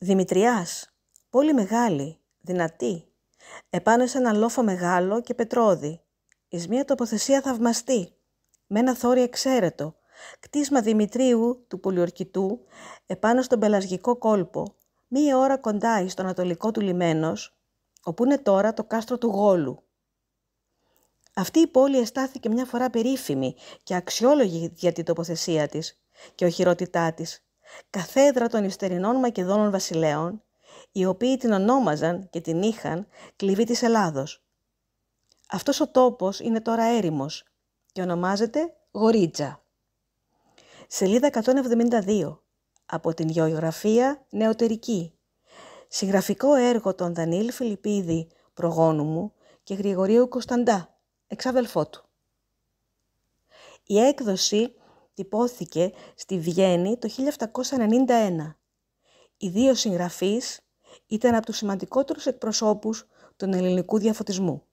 Δημητριάς, πόλη μεγάλη, δυνατή, επάνω σε ένα λόφο μεγάλο και πετρώδη, εις μια τοποθεσία θαυμαστή, με ένα θόρυ εξαίρετο, κτίσμα Δημητρίου του Πολιορκητού, επάνω στον πελασγικό κόλπο, μία ώρα κοντά εις το ανατολικό του λιμένος, όπου είναι τώρα το κάστρο του Γόλου. Αυτή η πόλη αισθάθηκε μια φορά περίφημη και αξιόλογη για την τοποθεσία της και οχυρότητά της, καθέδρα των υστερινών Μακεδόνων βασιλέων, οι οποίοι την ονόμαζαν και την είχαν κλειδί της Ελλάδος. Αυτός ο τόπος είναι τώρα έρημος και ονομάζεται Γορίτσα. Σελίδα 172 από την Γεωγραφία Νεωτερική. Συγγραφικό έργο των Δανίλ Φιλιππίδη, προγόνου μου, και Γρηγορίου Κωνσταντά, εξάδελφό του. Η έκδοση τυπώθηκε στη Βιέννη το 1791. Οι δύο συγγραφείς ήταν από τους σημαντικότερους εκπροσώπους του ελληνικού διαφωτισμού.